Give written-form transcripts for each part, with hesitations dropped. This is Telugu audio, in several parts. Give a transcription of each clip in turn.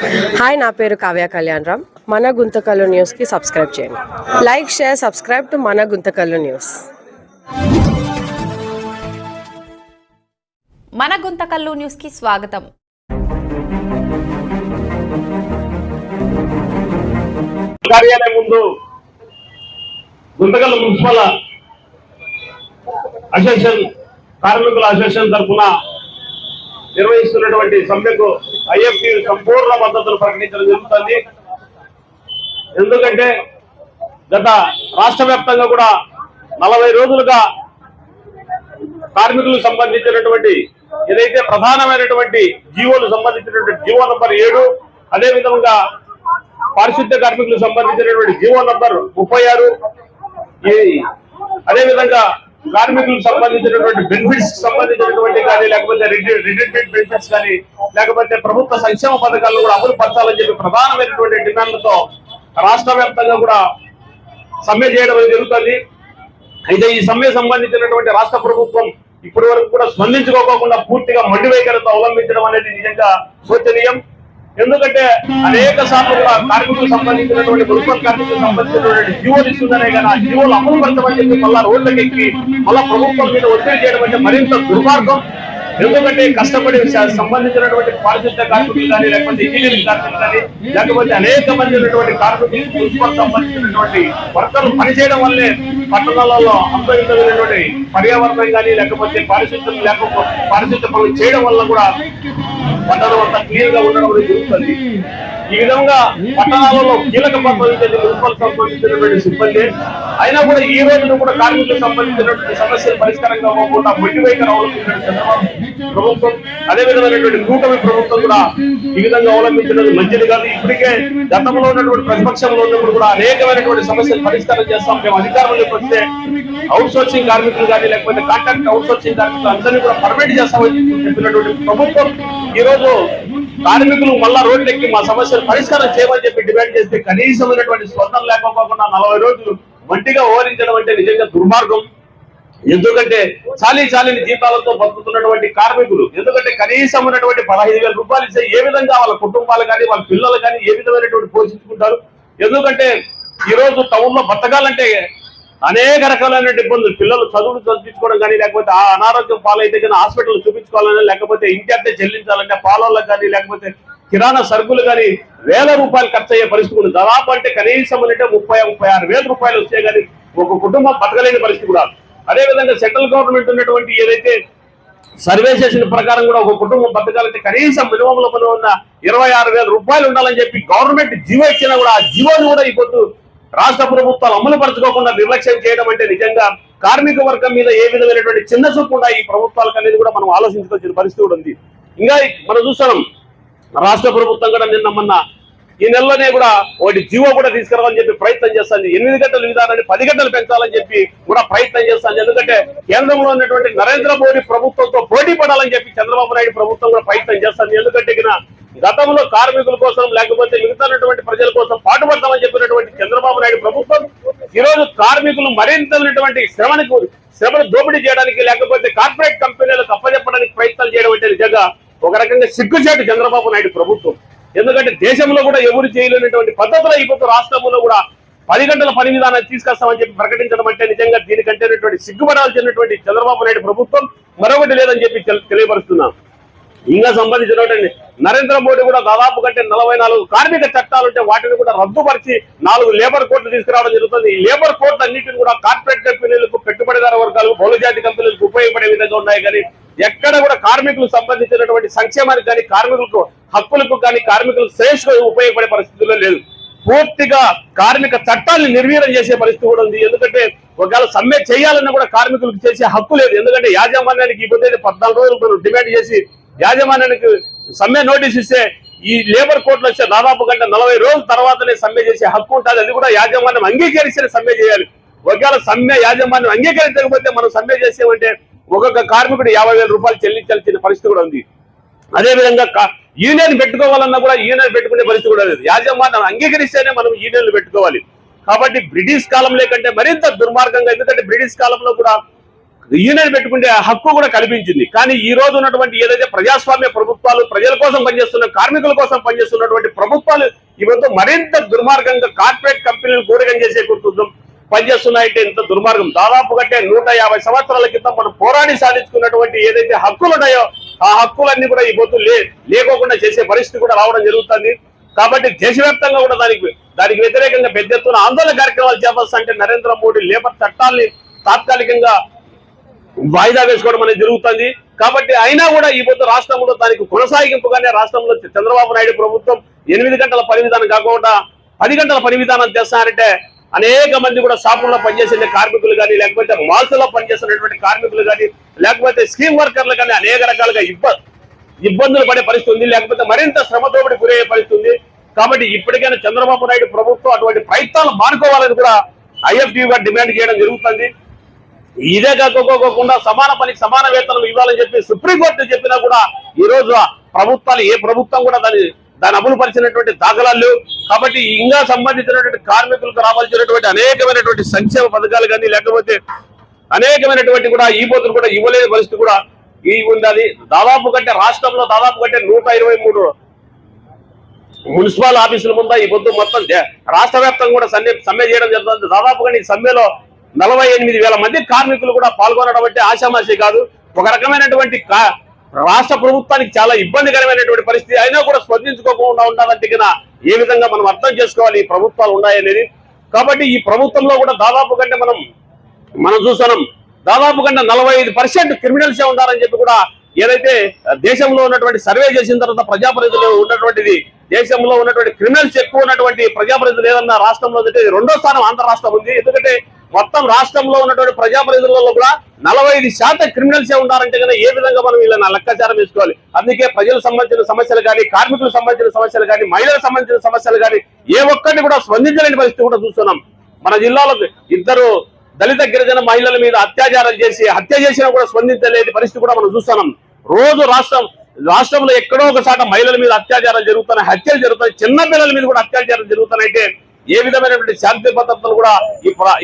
హాయ్, నా పేరు కావ్య కళ్యాణరామ్. మన గుంతకల్లు న్యూస్కి సబ్స్క్రైబ్ చేయండి. లైక్, షేర్, సబ్స్క్రైబ్ టు మన గుంతకల్లు న్యూస్. మన గుంతకల్లు న్యూస్కి స్వాగతం. కార్యాలయం ముందు గుంతకల్లు మున్సిపల్ అసోసియేషన్ కార్మికుల అసోసియేషన్ తరఫున నిర్వహిస్తున్నటువంటి సమ్మెకు ఐఎఫ్టీ సంపూర్ణ మద్దతును ప్రకటించడం జరుగుతుంది. ఎందుకంటే గత రాష్ట్ర వ్యాప్తంగా కూడా 40 రోజులుగా కార్మికులకు సంబంధించినటువంటి ఏదైతే ప్రధానమైనటువంటి జీవోలు సంబంధించినటువంటి జీవో నంబర్ 7, అదే విధంగా పారిశుద్ధ్య కార్మికులకు సంబంధించినటువంటి జీవో నంబర్ 36, అదే విధంగా కార్మికులకు సంబంధించినటువంటి బెనిఫిట్స్ సంబంధించినటువంటి కానీ లేకపోతే రిటైర్మెంట్ బెనిఫిట్స్ కానీ లేకపోతే ప్రభుత్వ సంక్షేమ పథకాలను కూడా అమలు పరచాలని చెప్పి ప్రధానమైనటువంటి డిమాండ్లతో రాష్ట్ర వ్యాప్తంగా కూడా సమ్మె చేయడం జరుగుతుంది. అయితే ఈ సమ్మె సంబంధించినటువంటి రాష్ట్ర ప్రభుత్వం ఇప్పటి వరకు కూడా స్పందించుకోకుండా పూర్తిగా మొండి వైఖరితో అవలంబించడం అనేది నిజంగా శోచనీయం. ఎందుకంటే అనేక సార్లు కూడా కార్మికులకు సంబంధించినటువంటి మున్సిపల్ కార్మికులకు సంబంధించినటువంటి జీవోలు ఇస్తుందనే కానీ ఆ జీవోలు అమలు పరచమని చెప్పి మళ్ళా రోడ్లకు ఎక్కి మళ్ళా ప్రభుత్వం మీద ఒత్తిడి చేయడం అంటే మరింత దుర్మార్గం. ఎందుకంటే కష్టపడి సంబంధించినటువంటి పారిశుద్ధ్య కార్మికులు కానీ లేకపోతే ఇంజనీరింగ్ కార్మికులు కానీ లేకపోతే అనేక మంది ఉన్నటువంటి కార్మికులు మున్సిపల్ సంబంధించినటువంటి వర్కర్లు పనిచేయడం వల్లే పట్టణాలలో అనుభవించగలిగినటువంటి పర్యావరణం కానీ లేకపోతే పారిశుద్ధ్య పనులు చేయడం వల్ల కూడా పట్టణం అంతా క్లీన్ గా ఉండడం జరుగుతుంది. ఈ విధంగా పట్టణాలలో కీలక పాత్ర మున్సిపల్ సంబంధించినటువంటి సిబ్బంది అయినా కూడా ఈ రోజున కూడా కార్మికులకు సంబంధించినటువంటి సమస్యలు పరిష్కారం కాకుండా మొండి వైఖరి అవలంబించిన చంద్రబాబు ప్రభుత్వం అదే విధమైనటువంటి కూటమి ప్రభుత్వం కూడా ఈ విధంగా అవలంబించడం మంచిది కాదు. ఇప్పటికే గతంలో ఉన్నటువంటి ప్రతిపక్షంలో ఉన్నప్పుడు కూడా అనేకమైనటువంటి సమస్యలు పరిష్కారం చేస్తాం. మేము అధికారంలోకి వస్తే అవుట్ సోర్సింగ్ కార్మికులు కానీ లేకపోతే కాంట్రాక్ట్ అవుట్ సోర్సింగ్ కార్మికులు అందరినీ కూడా పర్మిట్ చేస్తామని చెప్పినటువంటి ప్రభుత్వం ఈ రోజు కార్మికులు మళ్ళా రోడ్లెక్కి మా సమస్యలు పరిష్కారం చేయమని చెప్పి డిమాండ్ చేస్తే కనీసమైనటువంటి స్పందన లేకపోకుండా 40 రోజులు వంటిగా ఓవరించడం అంటే నిజంగా దుర్మార్గం. ఎందుకంటే చాలీని జీతాలతో బతుకుతున్నటువంటి కార్మికులు ఎందుకంటే కనీసం ఉన్నటువంటి 15,000 రూపాయలు ఇస్తే ఏ విధంగా వాళ్ళ కుటుంబాలు కానీ వాళ్ళ పిల్లలు కానీ ఏ విధమైనటువంటి పోషించుకుంటారు. ఎందుకంటే ఈ రోజు టౌన్ లో బతకాలంటే అనేక రకాలైన ఇబ్బందులు, పిల్లలు చదువులు చదివించుకోవడం కానీ లేకపోతే ఆ అనారోగ్యం పాలైతే కానీ హాస్పిటల్ చూపించుకోవాలని లేకపోతే ఇంటి అద్దె చెల్లించాలంటే పాలలకు కానీ లేకపోతే కిరాణా సరుకులు కానీ వేల రూపాయలు ఖర్చు అయ్యే పరిస్థితి దాదాపు అంటే కనీసం అంటే 36,000 రూపాయలు వచ్చే కానీ ఒక కుటుంబం బతకలేని పరిస్థితి కూడా. అదేవిధంగా సెంట్రల్ గవర్నమెంట్ ఉన్నటువంటి ఏదైతే సర్వే చేసిన ప్రకారం కూడా ఒక కుటుంబం బతకాలంటే కనీసం మినిమం లో ఉన్న 26,000 రూపాయలు ఉండాలని చెప్పి గవర్నమెంట్ జీవో ఇచ్చినా కూడా ఆ జీవోని కూడా ఈ పొద్దు రాష్ట్ర ప్రభుత్వాలు అమలు పరచుకోకుండా నిర్లక్ష్యం చేయడం అంటే నిజంగా కార్మిక వర్గం మీద ఏ విధమైనటువంటి చిన్న చూపు కూడా ఈ ప్రభుత్వాలకు అనేది కూడా మనం ఆలోచించుకోవాల్సిన పరిస్థితి కూడా ఉంది. ఇంకా మనం చూస్తున్నాం రాష్ట్ర ప్రభుత్వం కూడా మొన్న ఈ నెలలోనే కూడా ఒకటి జీవో కూడా తీసుకురావాలని చెప్పి ప్రయత్నం చేస్తుంది. 8 గంటల విధానాన్ని 10 గంటలు పెంచాలని చెప్పి కూడా ప్రయత్నం చేస్తుంది. ఎందుకంటే కేంద్రంలో ఉన్నటువంటి నరేంద్ర మోడీ ప్రభుత్వంతో పోటీ పడాలని చెప్పి చంద్రబాబు నాయుడు ప్రభుత్వం కూడా ప్రయత్నం చేస్తుంది. ఎందుకంటే గతంలో కార్మికుల కోసం లేకపోతే మిగతాటువంటి ప్రజల కోసం పాటుపడతామని చెప్పినటువంటి చంద్రబాబు నాయుడు ప్రభుత్వం ఈ రోజు కార్మికులు మరింత శ్రమను దోపిడీ చేయడానికి లేకపోతే కార్పొరేట్ కంపెనీలకు అప్పచెప్పడానికి ప్రయత్నాలు చేయడం అంటే నిజంగా ఒక రకంగా సిగ్గుచేటు చంద్రబాబు నాయుడు ప్రభుత్వం. ఎందుకంటే దేశంలో కూడా ఎవరు చేయలేనటువంటి పద్ధతులు అయిపోతూ రాష్ట్రంలో కూడా 10 గంటల పని విధానాన్ని తీసుకొస్తామని చెప్పి ప్రకటించడం అంటే నిజంగా దీనికంటే సిగ్గుపడాల్సినటువంటి చంద్రబాబు నాయుడు ప్రభుత్వం మరొకటి లేదని చెప్పి తెలియపరుస్తున్నాం. ఇంకా సంబంధించినటువంటి నరేంద్ర మోడీ కూడా దాదాపు కంటే 44 కార్మిక చట్టాలుంటే వాటిని కూడా రద్దుపరిచి 4 లేబర్ కోర్టులు తీసుకురావడం జరుగుతుంది. ఈ లేబర్ కోర్టు అన్నింటిని కూడా కార్పొరేట్ కంపెనీలకు, పెట్టుబడిదారు వర్గాలకు, బహుళజాతి కంపెనీలకు ఉపయోగపడే విధంగా ఉన్నాయి. కానీ ఎక్కడ కూడా కార్మికులకు సంబంధించినటువంటి సంక్షేమానికి కానీ కార్మికులకు హక్కులకు కానీ కార్మికులకు శ్రేష్ఠగా ఉపయోగపడే పరిస్థితుల్లో లేదు. పూర్తిగా కార్మిక చట్టాన్ని నిర్వీర్యం చేసే పరిస్థితి కూడా ఉంది. ఎందుకంటే ఒకవేళ సమ్మె చేయాలన్నా కూడా కార్మికులకు చేసే హక్కు లేదు. ఎందుకంటే యాజమాన్యానికి ఈ 14 రోజులు డిమాండ్ చేసి యాజమాన్యానికి సమ్మె నోటీస్ ఇస్తే ఈ లేబర్ కోర్టులో వచ్చే దాదాపు గంట 40 రోజుల తర్వాతనే సమ్మె చేసే హక్కు ఉంటుంది. అది కూడా యాజమాన్యం అంగీకరిస్తేనే సమ్మె చేయాలి. ఒకవేళ సమ్మె యాజమాన్యం అంగీకరించకపోతే మనం సమ్మె చేసామంటే ఒక్కొక్క కార్మికుడు 50,000 రూపాయలు చెల్లించాల్సిన పరిస్థితి కూడా ఉంది. అదేవిధంగా యూనియన్ పెట్టుకోవాలన్నా కూడా యూనియన్ పెట్టుకునే పరిస్థితి కూడా లేదు. యాజమాన్యం అంగీకరిస్తేనే మనం యూనియన్లు పెట్టుకోవాలి. కాబట్టి బ్రిటిష్ కాలంలో కంటే మరింత దుర్మార్గంగా, ఎందుకంటే బ్రిటిష్ కాలంలో కూడా యూనియన్ పెట్టుకునే హక్కు కూడా కల్పించింది. కానీ ఈ రోజు ఉన్నటువంటి ఏదైతే ప్రజాస్వామ్య ప్రభుత్వాలు ప్రజల కోసం పనిచేస్తున్న కార్మికుల కోసం పనిచేస్తున్నటువంటి ప్రభుత్వాలు ఈరోజు మరింత దుర్మార్గంగా కార్పొరేట్ కంపెనీలు కూరగం చేసే కుటుంబం పనిచేస్తున్నాయంటే ఇంత దుర్మార్గం. దాదాపు కంటే 150 సంవత్సరాల క్రితం మనం పోరాడి సాధించుకున్నటువంటి ఏదైతే హక్కులు ఉన్నాయో ఆ హక్కులన్నీ కూడా ఈ పొద్దు లేకోకుండా చేసే పరిస్థితి కూడా రావడం జరుగుతుంది. కాబట్టి దేశవ్యాప్తంగా కూడా దానికి వ్యతిరేకంగా పెద్ద ఎత్తున ఆందోళన కార్యక్రమాలు చేపట్టాలంటే నరేంద్ర మోడీ లేబర్ చట్టాలని తాత్కాలికంగా వాయిదా వేసుకోవడం అనేది జరుగుతుంది. కాబట్టి అయినా కూడా ఈ పొద్దు రాష్ట్రంలో దానికి కొనసాగింపుగానే రాష్ట్రంలో చంద్రబాబు నాయుడు ప్రభుత్వం 8 గంటల పని విధానం కాకుండా 10 గంటల పని విధానం చేస్తారంటే అనేక మంది కూడా షాపుల్లో పనిచేసే కార్మికులు కానీ, లేకపోతే మాల్స్లో పనిచేస్తున్నటువంటి కార్మికులు కానీ, లేకపోతే స్కీమ్ వర్కర్లు కానీ అనేక రకాలుగా ఇబ్బందులు పడే పరిస్థితి ఉంది. లేకపోతే మరింత శ్రమ దోపిడీ గురయ్యే పరిస్థితి ఉంది. కాబట్టి ఇప్పటికైనా చంద్రబాబు నాయుడు ప్రభుత్వం అటువంటి ప్రయత్నాలు మానుకోవాలని కూడా ఐఎఫ్టీయూగా డిమాండ్ చేయడం జరుగుతుంది. ఇదే కాకపోకుండా సమాన పనికి సమాన వేతనం ఇవ్వాలని చెప్పి సుప్రీంకోర్టు చెప్పినా కూడా ఈ రోజు ప్రభుత్వాలు ఏ ప్రభుత్వం కూడా దాన్ని అమలు పరిచినటువంటి దాఖలాలు. కాబట్టి ఇంకా సంబంధించినటువంటి కార్మికులకు రావాల్సినటువంటి అనేకమైనటువంటి సంక్షేమ పథకాలు కానీ, లేకపోతే అనేకమైనటువంటి కూడా ఈ పోతులు కూడా ఇవ్వలేని పరిస్థితి కూడా ఉండాలి. దాదాపు కంటే రాష్ట్రంలో దాదాపు కంటే 123 మున్సిపల్ ఆఫీసుల ముందు ఈ పొద్దు మొత్తం రాష్ట్ర వ్యాప్తంగా కూడా సమ్మె చేయడం జరుగుతుంది. దాదాపుగా ఈ సమ్మెలో 48,000 మంది కార్మికులు కూడా పాల్గొనడం అంటే ఆషామాషి కాదు. ఒక రకమైనటువంటి రాష్ట్ర ప్రభుత్వానికి చాలా ఇబ్బందికరమైనటువంటి పరిస్థితి. అయినా కూడా స్పందించుకోకుండా ఉండాలంటే ఏ విధంగా మనం అర్థం చేసుకోవాలి ఈ ప్రభుత్వాలు ఉన్నాయనేది. కాబట్టి ఈ ప్రభుత్వంలో కూడా దాదాపు కంటే మనం చూస్తున్నాం దాదాపు కంటే 45% క్రిమినల్సే ఉన్నారని చెప్పి కూడా ఏదైతే దేశంలో ఉన్నటువంటి సర్వే చేసిన తర్వాత ప్రజాప్రతినిధులు ఉన్నటువంటిది దేశంలో ఉన్నటువంటి క్రిమినల్స్ ఎక్కువ ఉన్నటువంటి ప్రజాప్రతినిధులు ఏదన్నా రాష్ట్రంలో రెండో స్థానం ఆంధ్ర రాష్ట్రం ఉంది. ఎందుకంటే మొత్తం రాష్ట్రంలో ఉన్నటువంటి ప్రజాప్రతినిధులలో కూడా 45% క్రిమినల్సే ఉన్నారంటే కనుక ఏ విధంగా మనం వీళ్ళని లెక్కాచారం వేసుకోవాలి. అందుకే ప్రజలకు సంబంధించిన సమస్యలు కానీ, కార్మికులకు సంబంధించిన సమస్యలు కానీ, మహిళలకు సంబంధించిన సమస్యలు కానీ ఏ ఒక్కరిని కూడా స్పందించలేని పరిస్థితి కూడా చూస్తున్నాం. మన జిల్లాలో 2 దళిత గిరిజన మహిళల మీద అత్యాచారం చేసి హత్య చేసినా కూడా స్పందించలేని పరిస్థితి కూడా మనం చూస్తున్నాం. రోజు రాష్ట్రంలో ఎక్కడో ఒకసారి మహిళల మీద అత్యాచారాలు జరుగుతున్నాయి, హత్యలు జరుగుతాయి, చిన్న పిల్లల మీద కూడా అత్యాచారాలు జరుగుతున్నాయంటే ఏ విధమైనటువంటి శాంతి భద్రతలు కూడా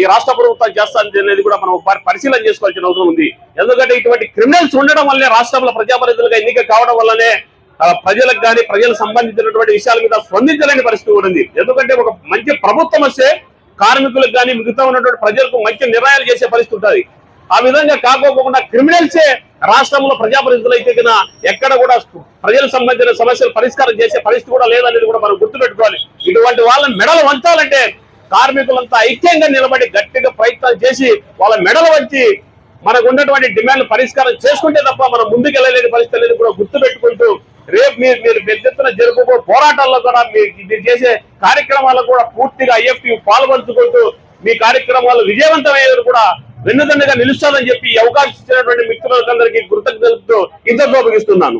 ఈ రాష్ట్ర ప్రభుత్వం చేస్తారని అనేది కూడా మనం పరిశీలన చేసుకోవాల్సిన అవసరం ఉంది. ఎందుకంటే ఇటువంటి క్రిమినల్స్ ఉండడం వల్లే రాష్ట్రంలో ప్రజాప్రతినిధులుగా ఎన్నిక కావడం వల్లనే ప్రజలకు కానీ ప్రజలకు సంబంధించినటువంటి విషయాల మీద స్పందించలేని పరిస్థితి కూడా ఉంది. ఎందుకంటే ఒక మంచి ప్రభుత్వం వస్తే కార్మికులకు కానీ మిగతా ఉన్నటువంటి ప్రజలకు మంచి నిర్ణయాలు చేసే పరిస్థితి ఉంటుంది. ఆ విధంగా కాకోకుండా క్రిమినల్సే రాష్ట్రంలో ప్రజాప్రతినిధులు అయితే కన్నా ఎక్కడ కూడా ప్రజలకు సంబంధించిన సమస్యలు పరిష్కారం చేసే పరిస్థితి కూడా లేదనేది కూడా మనం గుర్తుపెట్టుకోవాలి. ఇటువంటి వాళ్ళని మెడలు వంచాలంటే కార్మికులంతా ఐక్యంగా నిలబడి గట్టిగా ప్రయత్నాలు చేసి వాళ్ళ మెడలు వంచి మనకు ఉన్నటువంటి డిమాండ్లు పరిష్కారం చేసుకుంటే తప్ప మనం ముందుకెళ్ళలేని పరిస్థితి అనేది కూడా గుర్తుపెట్టుకుంటూ రేపు మీరు పెద్ద ఎత్తున జరుపుకో పోరాటాల్లో కూడా మీరు చేసే కార్యక్రమాల్లో కూడా పూర్తిగా ఐఎఫ్టీ పాల్పంచుకుంటూ మీ కార్యక్రమాలు విజయవంతమయ్యేది కూడా వెన్నుదన్నుగా నిలుస్తాదని చెప్పి ఈ అవకాశం ఇచ్చినటువంటి మిత్రులందరికీ కృతజ్ఞతలతో ఇంతతో ముగిస్తున్నాను.